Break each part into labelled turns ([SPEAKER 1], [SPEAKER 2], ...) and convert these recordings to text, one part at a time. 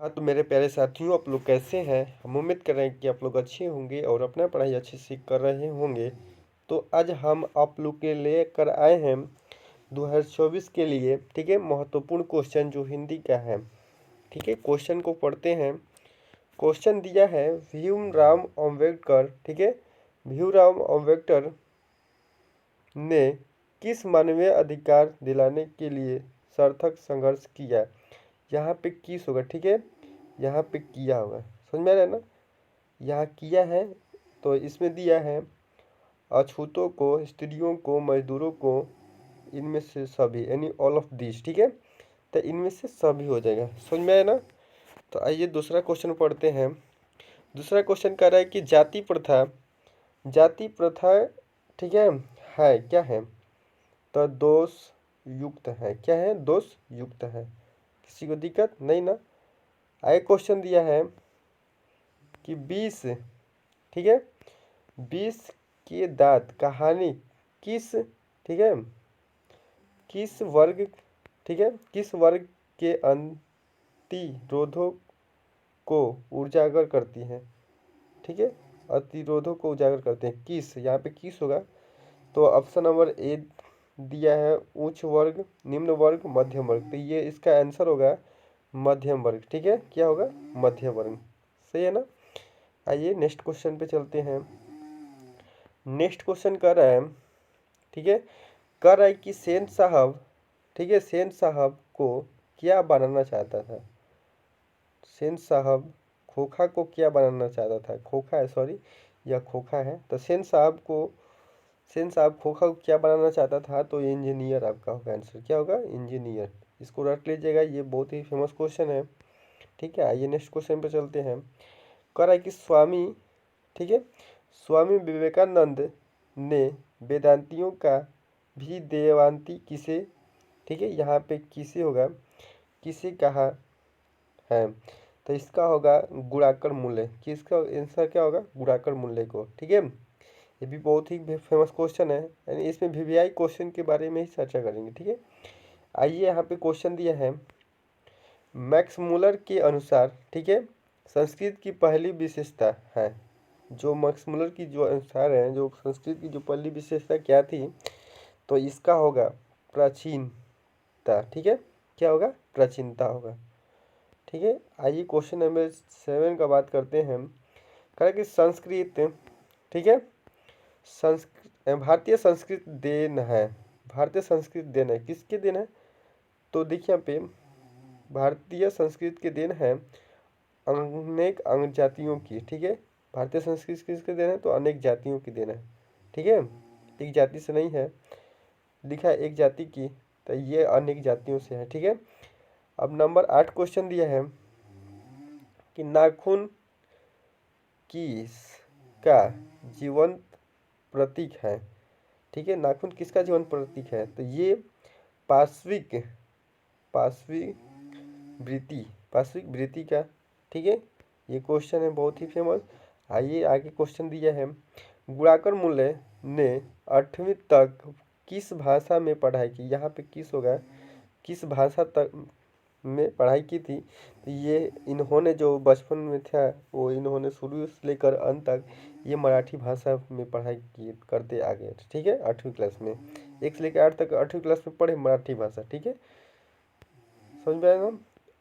[SPEAKER 1] हाँ, तो मेरे प्यारे साथियों, आप लोग कैसे हैं? हम उम्मीद कर रहे हैं कि आप लोग अच्छे होंगे और अपना पढ़ाई अच्छे से कर रहे होंगे। तो आज हम आप लोग के लेकर आए हैं 2024 के लिए, ठीक है, महत्वपूर्ण क्वेश्चन जो हिंदी का है। ठीक है, क्वेश्चन को पढ़ते हैं। क्वेश्चन दिया है भीमराव अम्बेडकर, ठीक है, भीमराव अम्बेडकर ने किस मानवीय अधिकार दिलाने के लिए सार्थक संघर्ष किया? यहाँ पे किस होगा, ठीक है, यहाँ पे किया होगा, समझ में आ रहा है ना। यहाँ किया है तो इसमें दिया है अछूतों को, स्त्रियों को, मजदूरों को, इनमें से सभी, यानी ऑल ऑफ दिस, ठीक है। तो इनमें से सभी हो जाएगा, समझ में आया ना। तो आइए दूसरा क्वेश्चन पढ़ते हैं। दूसरा क्वेश्चन कह रहा है कि जाति प्रथा, जाति प्रथा, ठीक है क्या है? तो दोष युक्त है। क्या है? दोष युक्त है। किसी को दिक्कत नहीं ना। आगे क्वेश्चन दिया है कि 20, ठीक है, 20 के दांत कहानी किस, ठीक है, किस वर्ग, ठीक है, किस वर्ग के अतिरोधों को उजागर करती हैं? ठीक है, अतिरोधों को उजागर करते हैं, किस, यहाँ पे किस होगा। तो ऑप्शन नंबर ए दिया है उच्च वर्ग, निम्न वर्ग, मध्यम वर्ग। तो ये इसका आंसर होगा मध्यम वर्ग, ठीक है। क्या होगा? मध्यम वर्ग, सही है ना। आइए नेक्स्ट क्वेश्चन पे चलते हैं। नेक्स्ट क्वेश्चन कर रहा है, ठीक है, कर रहा है कि सेन साहब, ठीक है, सेन साहब को क्या बनाना चाहता था? सेन साहब खोखा को क्या बनाना चाहता था? खोखा है, सॉरी, यह खोखा है। तो सेन साहब खोखा को क्या बनाना चाहता था? तो इंजीनियर आपका होगा आंसर। क्या होगा? इंजीनियर। इसको रट लीजिएगा, ये बहुत ही फेमस क्वेश्चन है। ठीक है, आइए नेक्स्ट क्वेश्चन पे चलते हैं। कह रहा है कि स्वामी, ठीक है, स्वामी विवेकानंद ने वेदांतियों का भी देवांती किसे, ठीक है, यहाँ पे किसे होगा, किसे कहा है? तो इसका होगा गुणाकर मूल्य। किसका आंसर क्या होगा? गुणाकर मूल्य को, ठीक है। ये भी बहुत ही फेमस क्वेश्चन है, यानी इसमें वीवीआई क्वेश्चन के बारे में ही चर्चा करेंगे, ठीक है। आइए यहाँ पे क्वेश्चन दिया है मैक्स मूलर के अनुसार, ठीक है, संस्कृत की पहली विशेषता है। जो मैक्स मूलर की जो अनुसार है, जो संस्कृत की जो पहली विशेषता क्या थी, तो इसका होगा प्राचीनता, ठीक है। क्या होगा? प्राचीनता होगा, ठीक है। आइए क्वेश्चन नंबर 7 का बात करते हैं। कहा कि संस्कृत, ठीक है, भारतीय संस्कृत देन है। भारतीय संस्कृत देन है, किसके देन है? तो देखिए यहाँ पे भारतीय संस्कृत के देन है अनेक अंग जातियों की, ठीक है। भारतीय संस्कृत किसके देन है? तो अनेक जातियों की देन है, ठीक है। एक जाति से नहीं है, लिखा है एक जाति की, तो ये अनेक जातियों से है, ठीक है। अब नंबर 8 क्वेश्चन दिया है कि नाखून किसका जीवंत प्रतीक है? ठीक है, नाखून किसका जीवंत प्रतीक है? तो ये पार्श्विक, पार्श्विक वृत्ति, पार्श्विक वृत्ति का, ठीक है। ये क्वेश्चन है बहुत ही फेमस। आइए आगे क्वेश्चन दिया है गुणाकर मूल्य ने 8वीं तक किस भाषा में पढ़ाई की? यहाँ पे किस होगा, किस भाषा तक में पढ़ाई की थी? तो ये इन्होंने जो बचपन में था, वो इन्होंने शुरू से लेकर अंत तक ये मराठी भाषा में पढ़ाई की करते आ गए, ठीक है। 8वीं क्लास में, 1 से लेकर 8 तक 8वीं क्लास में पढ़े मराठी भाषा, ठीक है, समझ में आएगा।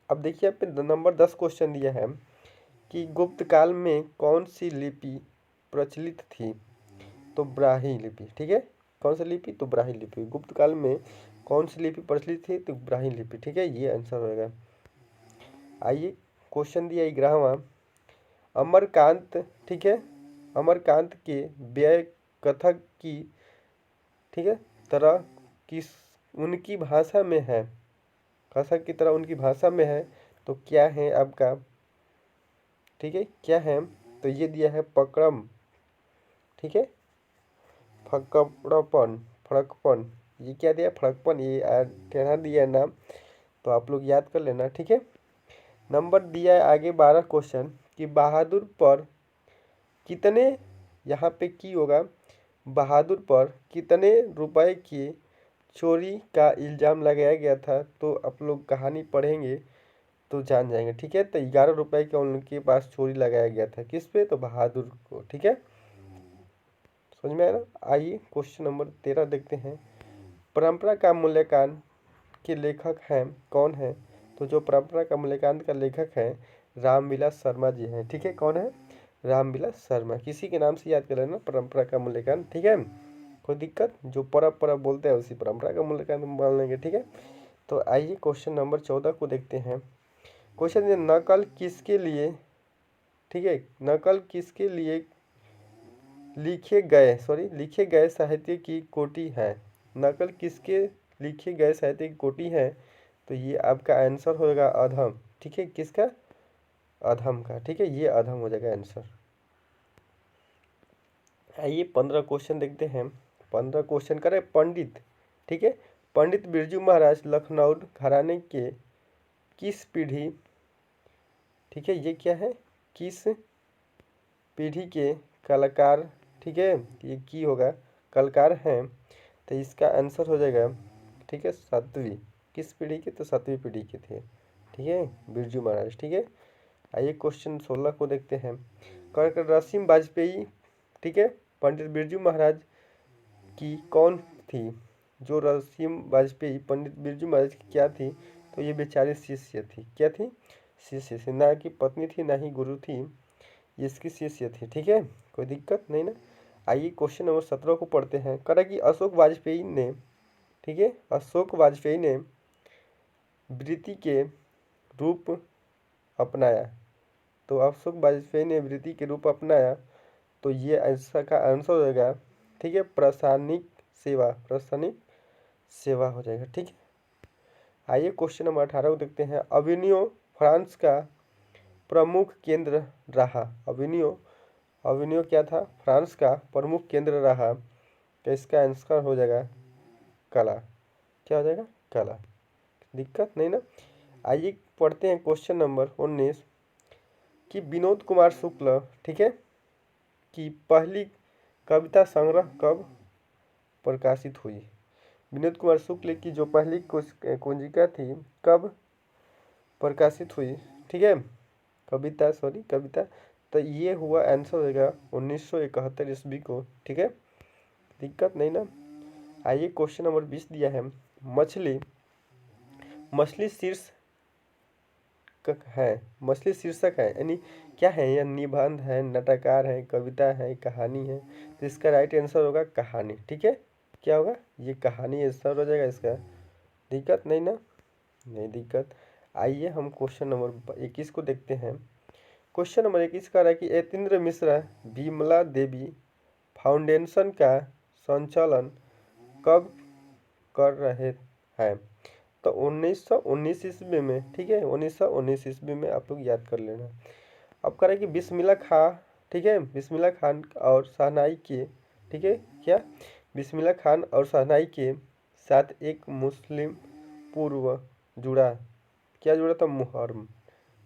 [SPEAKER 1] अब देखिए यहाँ पे नंबर 10 क्वेश्चन दिया है कि गुप्त काल में कौन सी लिपि प्रचलित थी? तो ब्राह्मी लिपि, ठीक है। कौन सी लिपि? तो ब्राह्मी लिपि। गुप्त काल में कौन सी लिपि प्रचलित थी? तो ब्राह्मी लिपि, ठीक है, ये आंसर होगा। आइए क्वेश्चन दिया 11वां, अमरकांत, ठीक है, अमरकांत के व्यय कथक की, ठीक है, तरह किस उनकी भाषा में है, कथक की तरह उनकी भाषा में है, तो क्या है आपका, ठीक है, क्या है? तो ये दिया है पकड़म, ठीक है, फकड़पन, फड़कपन। ये क्या दिया? फड़कपन। ये टेढ़ा दिया है नाम, तो आप लोग याद कर लेना, ठीक है। नंबर दिया है आगे 12 क्वेश्चन कि बहादुर पर कितने, यहाँ पे की होगा, बहादुर पर कितने रुपए की चोरी का इल्ज़ाम लगाया गया था? तो आप लोग कहानी पढ़ेंगे तो जान जाएंगे। ठीक है, तो 11 रुपए का उनके पास चोरी लगाया गया था, किस पे, तो बहादुर को। ठीक है, समझ में आया ना। आइए क्वेश्चन नंबर 13 देखते हैं। परंपरा का मूल्यांकन के लेखक हैं कौन है, तो जो परंपरा का मूल्यांकन का लेखक है रामविलास शर्मा जी हैं। ठीक है, कौन है, रामविलास शर्मा। किसी के नाम से याद कर लेना, परंपरा का मूल्यांकन। ठीक है, कोई दिक्कत, जो परब परब बोलते हैं उसी परंपरा का मूल्यांकन मान लेंगे। ठीक है, तो आइए क्वेश्चन नंबर 14 को देखते हैं। क्वेश्चन ये, नकल किसके लिए, ठीक है, नकल किसके लिए लिखे गए साहित्य की कोटि है। नकल किसके लिखे गए साहित्य की कोटि है, तो ये आपका आंसर होगा अधम। ठीक है, किसका, अधम का। ठीक है, ये अधम हो जाएगा आंसर। आइए 15 क्वेश्चन देखते हैं। 15 क्वेश्चन करें पंडित। ठीक है, पंडित बिरजू महाराज लखनऊ घराने के किस पीढ़ी, ठीक है, ये क्या है, किस पीढ़ी के कलाकार, ठीक है, ये की होगा, कलाकार हैं, तो इसका आंसर हो जाएगा, ठीक है, 7वीं। किस पीढ़ी के, तो 7वीं पीढ़ी के थे। ठीक है, बिरजू महाराज। ठीक है, आइए क्वेश्चन 16 को देखते हैं। रसीम वाजपेयी, ठीक है, पंडित बिरजू महाराज की कौन थी, जो रसीम वाजपेयी पंडित बिरजू महाराज की क्या थी, तो ये बेचारी शिष्य थी। क्या थी, शिष्य थी, ना कि पत्नी थी ना ही गुरु थी, ये इसकी शिष्य थी। ठीक है, कोई दिक्कत नहीं ना। आइए क्वेश्चन नंबर 17 को पढ़ते हैं। करा कि अशोक वाजपेयी ने, ठीक है, अशोक वाजपेयी ने वृत्ति के रूप अपनाया, तो अशोक वाजपेयी ने वृत्ति के रूप अपनाया, तो ये ऐसा का आंसर हो जाएगा, ठीक है, प्रशासनिक सेवा, प्रशासनिक सेवा हो जाएगा। ठीक है, आइए क्वेश्चन नंबर 18 को देखते हैं। अविनियो फ्रांस का प्रमुख केंद्र रहा। अविनियो क्या था, फ्रांस का प्रमुख केंद्र रहा, तो इसका आंसर हो जाएगा कला। क्या हो जाएगा, कला। दिक्कत नहीं ना। आइए पढ़ते हैं क्वेश्चन नंबर 19 कि विनोद कुमार शुक्ल, ठीक है, की पहली कविता संग्रह कब प्रकाशित हुई। विनोद कुमार शुक्ल की जो पहली कुंजिका थी कब प्रकाशित हुई, ठीक है, कविता, तो ये हुआ आंसर होगा 1971 ईस्वी को। ठीक है, दिक्कत नहीं ना। आइए क्वेश्चन नंबर 20 दिया है। मछली शीर्षक है, यानी क्या है, यह निबंध है, नाटककार है, कविता है, कहानी है, तो इसका राइट आंसर होगा कहानी। ठीक है, क्या होगा, ये कहानी आंसर हो जाएगा इसका। दिक्कत नहीं ना, नहीं दिक्कत। आइए हम क्वेश्चन नंबर 21 को देखते हैं। क्वेश्चन नंबर 21 का रहा कि यतीन्द्र मिश्रा विमला देवी फाउंडेशन का संचालन कब कर रहे हैं, तो 1919 ईस्वी में। ठीक है, 1919 ईस्वी में आप लोग याद कर लेना। अब करें कि बिस्मिल्लाह खां, ठीक है, बिस्मिल्लाह खान और शहनाई के, ठीक है, क्या, बिस्मिल्लाह खान और शहनाई के साथ एक मुस्लिम पूर्व जुड़ा, क्या जुड़ा था, मुहर्रम।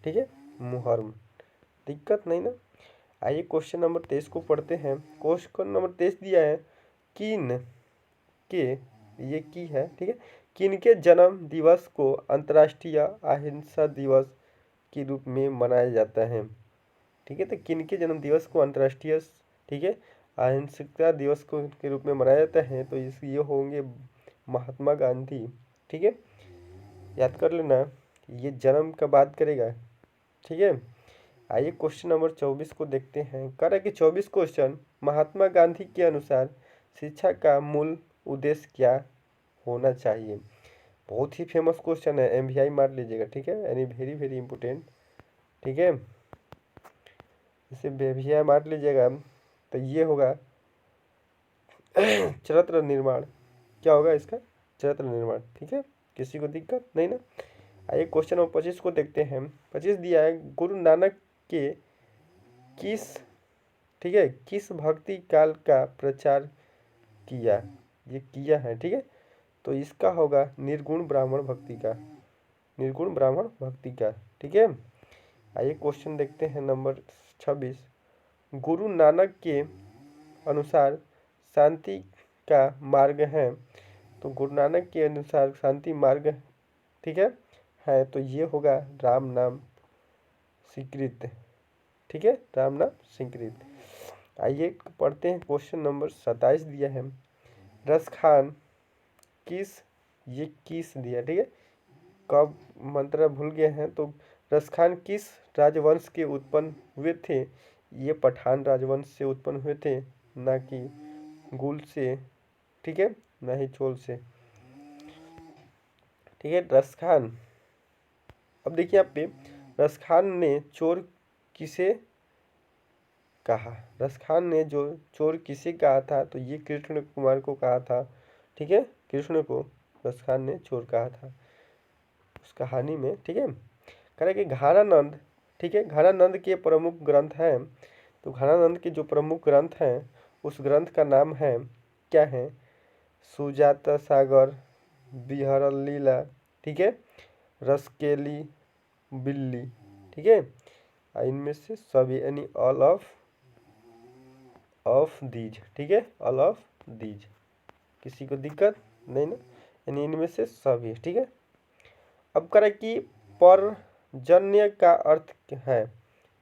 [SPEAKER 1] ठीक है, मुहर्रम। दिक्कत नहीं ना। आइए क्वेश्चन नंबर 23 को पढ़ते हैं। क्वेश्चन नंबर 23 दिया है, किन के, ये की है, ठीक है, किन के जन्म दिवस को अंतर्राष्ट्रीय अहिंसा दिवस के रूप में मनाया जाता है। ठीक है, तो किन के जन्म दिवस को अंतर्राष्ट्रीय, ठीक है, अहिंसा दिवस को के रूप में मनाया जाता है, तो इस ये होंगे महात्मा गांधी। ठीक है, याद कर लेना, ये जन्म का बात करेगा। ठीक है, आइए क्वेश्चन नंबर 24 को देखते हैं। कह कि 24 क्वेश्चन, महात्मा गांधी के अनुसार शिक्षा का मूल उद्देश्य क्या होना चाहिए। बहुत ही फेमस क्वेश्चन है, MVI मार लीजिएगा। ठीक है, यानी वेरी वेरी इंपॉर्टेंट। ठीक है, इसे MVI मार लीजिएगा, तो ये होगा चरित्र निर्माण। क्या होगा इसका, चरित्र निर्माण। ठीक है, किसी को दिक्कत नहीं ना। आइए क्वेश्चन नंबर 25 को देखते हैं। 25 दिया है, गुरु नानक के किस, ठीक है, किस भक्ति काल का प्रचार किया, ये किया है। ठीक है, तो इसका होगा निर्गुण ब्राह्मण भक्ति का, निर्गुण ब्राह्मण भक्ति का। ठीक है, आइए क्वेश्चन देखते हैं नंबर 26। गुरु नानक के अनुसार शांति का मार्ग है, तो गुरु नानक के अनुसार शांति मार्ग, ठीक है है तो ये होगा राम नाम स्वीकृत। ठीक है, राम नाम स्वीकृत। आइए पढ़ते हैं, क्वेश्चन नंबर 27 दिया है। रसखान किस, ये किस दिया, ठीक है, कब मंत्र भूल गए हैं तो रसखान किस राजवंश के उत्पन्न हुए थे? ये पठान राजवंश से उत्पन्न हुए थे, ना कि गुल से, ठीक है, ना ही चोल से। ठीक है, रसखान। अब देखिए यहाँ पे रसखान ने चोर किसे कहा? रसखान ने जो चोर किसे कहा था? तो ये कृष्ण कुमार को कहा था। ठीक है, कृष्ण को रसखान ने चोर कहा था उस कहानी में। ठीक है, कह रहे कि घानानंद, ठीक है, घानानंद के प्रमुख ग्रंथ हैं। तो घानानंद के जो प्रमुख ग्रंथ हैं उस ग्रंथ का नाम है, क्या है? सुजाता सागर, बिहरल लीला, ठीक है, रसकेली बिल्ली, ठीक है, इनमें से सभी, यानी ऑल ऑफ दीज, ठीक है, ऑल ऑफ दीज। किसी को दिक्कत नहीं ना, यानी इनमें से सभी। ठीक है, अब करें कि पर्जन्य का अर्थ है।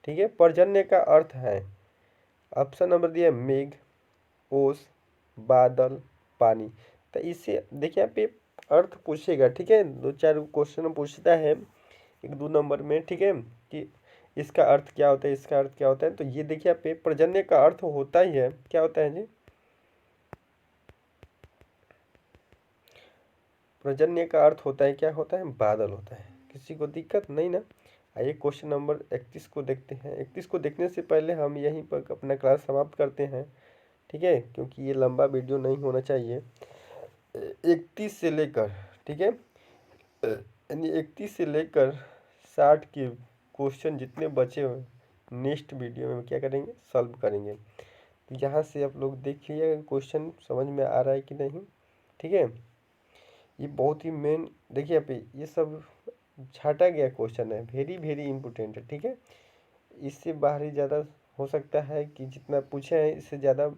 [SPEAKER 1] ठीक है, पर्जन्य का अर्थ है, ऑप्शन नंबर दिया मेघ, ओस, बादल, पानी। तो इससे देखिए यहाँ पे अर्थ पूछेगा। ठीक है, 2-4 क्वेश्चन पूछता है 1-2 नंबर में। ठीक है, कि इसका अर्थ क्या होता है, इसका अर्थ क्या होता है। तो ये देखिए यहाँ पे पर्जन्य का अर्थ होता ही है, क्या होता है जी? पर्जन्य का अर्थ होता है, क्या होता है? बादल होता है। किसी को दिक्कत नहीं ना। आइए क्वेश्चन नंबर 31 को देखते हैं। 31 को देखने से पहले हम यहीं पर अपना क्लास समाप्त करते हैं। ठीक है, क्योंकि ये लंबा वीडियो नहीं होना चाहिए। 31 से लेकर, ठीक है, यानी 31 से लेकर 60 के क्वेश्चन जितने बचे हुए नेक्स्ट वीडियो में क्या करेंगे, सॉल्व करेंगे। तो यहाँ से आप लोग देखिए क्वेश्चन समझ में आ रहा है कि नहीं। ठीक है, ये बहुत ही मेन, देखिए यहाँ पे ये सब छाटा गया क्वेश्चन है, वेरी वेरी इंपॉर्टेंट है। ठीक है, इससे बाहर ही ज़्यादा हो सकता है कि जितना पूछे हैं इससे ज़्यादा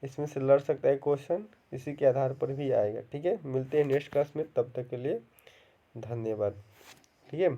[SPEAKER 1] इसमें से लड़ सकता है क्वेश्चन, इसी के आधार पर भी आएगा। ठीक है, मिलते हैं नेक्स्ट क्लास में, तब तक के लिए धन्यवाद। ठीक है।